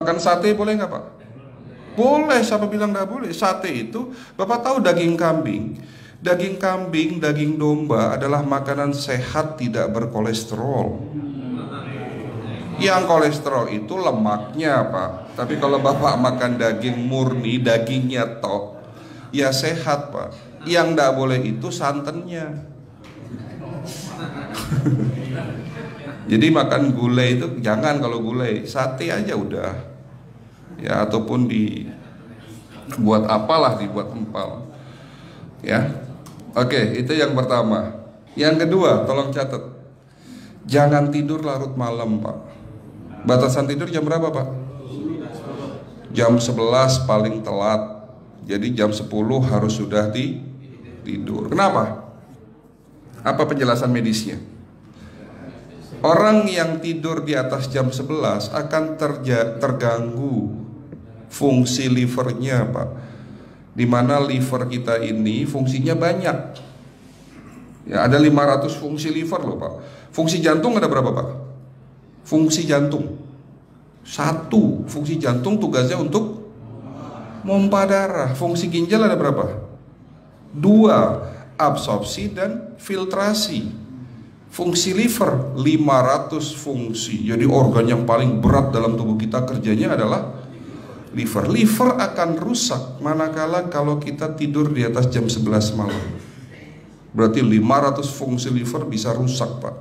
Makan sate boleh nggak Pak? Boleh, siapa bilang nggak boleh? Sate itu, Bapak tahu daging kambing? Daging kambing, daging domba adalah makanan sehat, tidak berkolesterol. Yang kolesterol itu lemaknya Pak. Tapi kalau Bapak makan daging murni, dagingnya tok, ya sehat Pak. Yang nggak boleh itu santannya. Jadi makan gulai itu jangan, kalau gulai sate aja udah. Ya, ataupun dibuat apalah, dibuat empal. Ya. Oke, itu yang pertama. Yang kedua, tolong catat. Jangan tidur larut malam, Pak. Batasan tidur jam berapa, Pak? Jam 11 paling telat. Jadi jam 10 harus sudah tidur. Kenapa? Apa penjelasan medisnya? Orang yang tidur di atas jam 11 akan terganggu fungsi livernya, Pak. Dimana liver kita ini fungsinya banyak. Ya, ada 500 fungsi liver loh, Pak. Fungsi jantung ada berapa, Pak? Fungsi jantung 1. Fungsi jantung tugasnya untuk mompa darah. Fungsi ginjal ada berapa? 2. Absorpsi dan filtrasi. Fungsi liver 500 fungsi. Jadi organ yang paling berat dalam tubuh kita kerjanya adalah liver. Liver akan rusak manakala kalau kita tidur di atas jam 11 malam. Berarti 500 fungsi liver bisa rusak, Pak.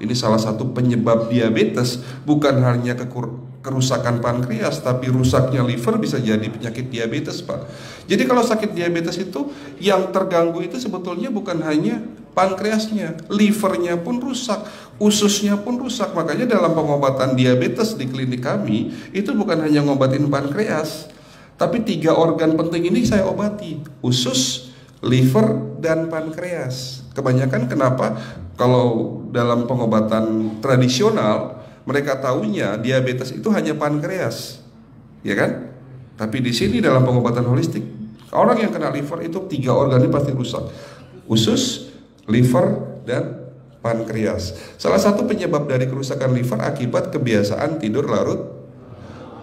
Ini salah satu penyebab diabetes. Bukan hanya kerusakan pankreas, tapi rusaknya liver bisa jadi penyakit diabetes, Pak. Jadi kalau sakit diabetes itu yang terganggu itu sebetulnya bukan hanya pankreasnya, livernya pun rusak, ususnya pun rusak. Makanya dalam pengobatan diabetes di klinik kami itu bukan hanya ngobatin pankreas, tapi 3 organ penting ini saya obati: usus, liver, dan pankreas. Kebanyakan kenapa kalau dalam pengobatan tradisional mereka taunya diabetes itu hanya pankreas, ya kan? Tapi di sini dalam pengobatan holistik, orang yang kena liver itu 3 organ ini pasti rusak: usus, liver, dan pankreas. Salah satu penyebab dari kerusakan liver akibat kebiasaan tidur larut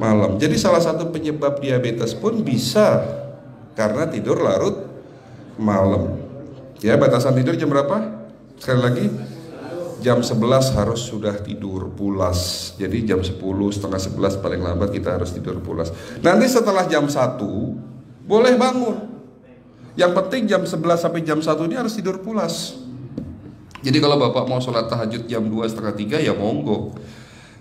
malam. Jadi salah satu penyebab diabetes pun bisa karena tidur larut malam. Ya, batasan tidur jam berapa? Sekali lagi, jam 11 harus sudah tidur pulas. Jadi jam 10, setengah 11 paling lambat kita harus tidur pulas. Nanti setelah jam 1 boleh bangun. Yang penting jam 11 sampai jam 1 ini harus tidur pulas. Jadi kalau Bapak mau sholat tahajud jam 2, setengah 3 ya monggo.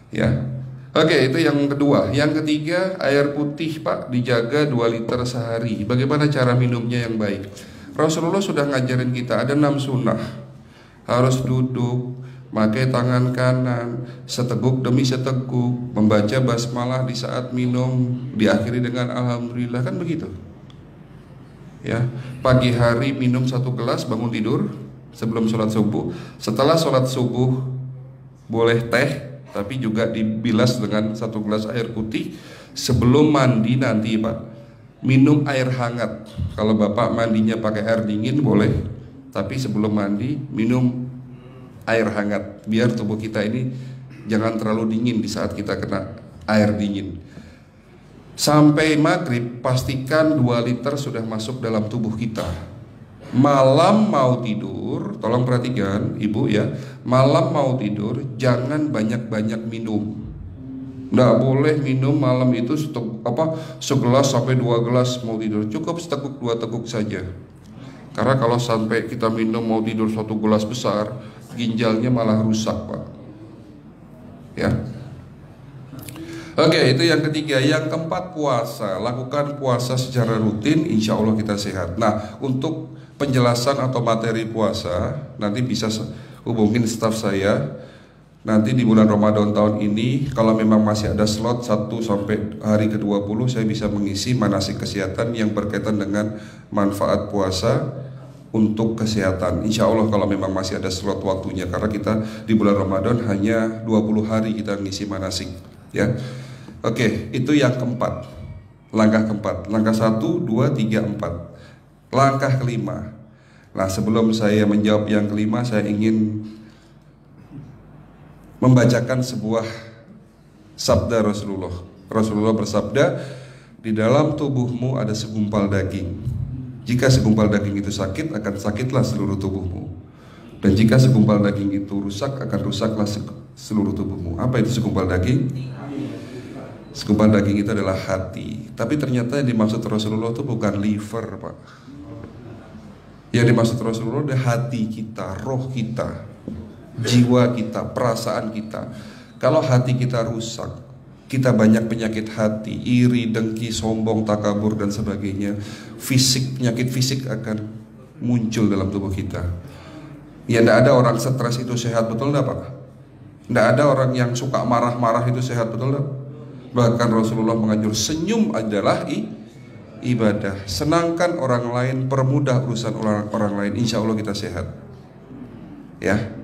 Ya. Oke, itu yang kedua. Yang ketiga, air putih, Pak, dijaga 2 liter sehari. Bagaimana cara minumnya yang baik? Rasulullah sudah ngajarin kita ada 6 sunnah. Harus duduk, pakai tangan kanan, seteguk demi seteguk, membaca basmalah di saat minum, diakhiri dengan alhamdulillah, kan begitu. Ya, pagi hari minum 1 gelas, bangun tidur sebelum sholat subuh. Setelah sholat subuh boleh teh, tapi juga dibilas dengan 1 gelas air putih. Sebelum mandi nanti, Pak, minum air hangat. Kalau Bapak mandinya pakai air dingin boleh, tapi sebelum mandi minum air hangat biar tubuh kita ini jangan terlalu dingin di saat kita kena air dingin. Sampai maghrib pastikan 2 liter sudah masuk dalam tubuh kita. Malam mau tidur, tolong perhatikan Ibu ya, malam mau tidur jangan banyak-banyak minum. Nggak boleh minum malam itu segelas sampai 2 gelas mau tidur. Cukup seteguk 2 teguk saja. Karena kalau sampai kita minum mau tidur 1 gelas besar, ginjalnya malah rusak, Pak. Ya. Oke, itu yang ketiga. Yang keempat, puasa. Lakukan puasa secara rutin, insya Allah kita sehat. Nah, untuk penjelasan atau materi puasa nanti bisa hubungin staf saya. Nanti di bulan Ramadan tahun ini, kalau memang masih ada slot 1 sampai hari ke-20, saya bisa mengisi manasik kesehatan yang berkaitan dengan manfaat puasa untuk kesehatan. Insya Allah kalau memang masih ada slot waktunya, karena kita di bulan Ramadan hanya 20 hari kita ngisi manasik, ya. Oke, itu yang keempat. Langkah keempat. Langkah 1, 2, 3, 4. Langkah kelima. Nah, sebelum saya menjawab yang kelima, saya ingin membacakan sebuah sabda Rasulullah. Rasulullah bersabda, di dalam tubuhmu ada segumpal daging. Jika segumpal daging itu sakit, akan sakitlah seluruh tubuhmu. Dan jika segumpal daging itu rusak, akan rusaklah seluruh tubuhmu. Apa itu segumpal daging? Segumpal daging itu adalah hati. Tapi ternyata yang dimaksud Rasulullah itu bukan liver, Pak. Yang dimaksud Rasulullah adalah hati kita, roh kita, jiwa kita, perasaan kita. Kalau hati kita rusak, kita banyak penyakit hati, iri, dengki, sombong, takabur dan sebagainya. Penyakit fisik akan muncul dalam tubuh kita. Ya, tidak ada orang stres itu sehat, betul tidak, Pak? Tidak ada orang yang suka marah-marah itu sehat, betul tidak? Bahkan Rasulullah menganjur senyum adalah ibadah. Senangkan orang lain, permudah urusan orang lain, insya Allah kita sehat. Ya,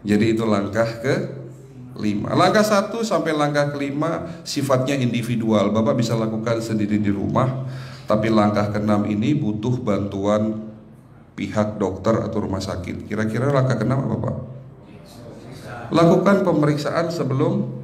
jadi itu langkah ke-5. Langkah 1 sampai langkah ke-5 sifatnya individual. Bapak bisa lakukan sendiri di rumah. Tapi langkah ke-6 ini butuh bantuan pihak dokter atau rumah sakit. Kira-kira langkah ke-6 apa, Pak? Lakukan pemeriksaan sebelum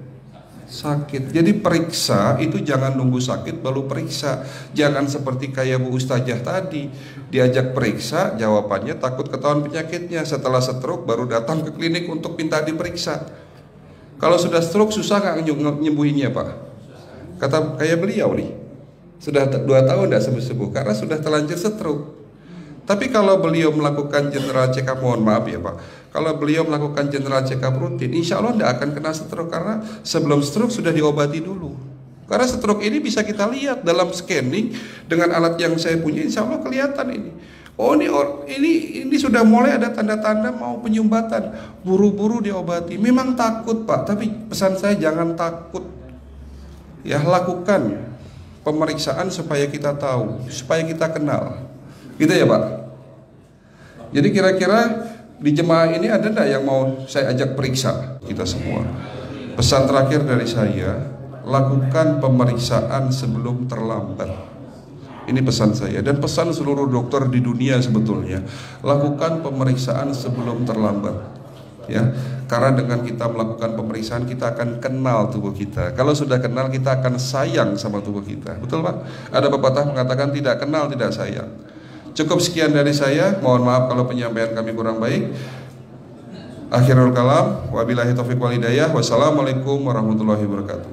sakit. Jadi periksa itu jangan nunggu sakit baru periksa. Jangan seperti kayak Bu Ustazah tadi, diajak periksa, jawabannya takut ketahuan penyakitnya. Setelah stroke baru datang ke klinik untuk minta diperiksa. Kalau sudah stroke susah nggak nyembuhinnya, Pak? Kata kayak beliau nih, sudah 2 tahun tidak sembuh-sembuh karena sudah terlanjur stroke. Tapi kalau beliau melakukan general check up, mohon maaf ya Pak, kalau beliau melakukan general check up rutin, insya Allah tidak akan kena stroke karena sebelum stroke sudah diobati dulu. Karena stroke ini bisa kita lihat dalam scanning dengan alat yang saya punya, insya Allah kelihatan ini. Oh ini sudah mulai ada tanda-tanda mau penyumbatan, buru-buru diobati. Memang takut Pak, tapi pesan saya jangan takut. Ya, lakukan pemeriksaan supaya kita tahu, supaya kita kenal. Gitu ya Pak. Jadi kira-kira di jemaah ini ada enggak yang mau saya ajak periksa kita semua? Pesan terakhir dari saya, lakukan pemeriksaan sebelum terlambat. Ini pesan saya dan pesan seluruh dokter di dunia sebetulnya. Lakukan pemeriksaan sebelum terlambat. Ya, karena dengan kita melakukan pemeriksaan kita akan kenal tubuh kita. Kalau sudah kenal kita akan sayang sama tubuh kita. Betul Pak? Ada pepatah mengatakan tidak kenal tidak sayang. Cukup sekian dari saya. Mohon maaf kalau penyampaian kami kurang baik. Akhirul kalam, wabillahi taufiq wal hidayah. Wassalamualaikum warahmatullahi wabarakatuh.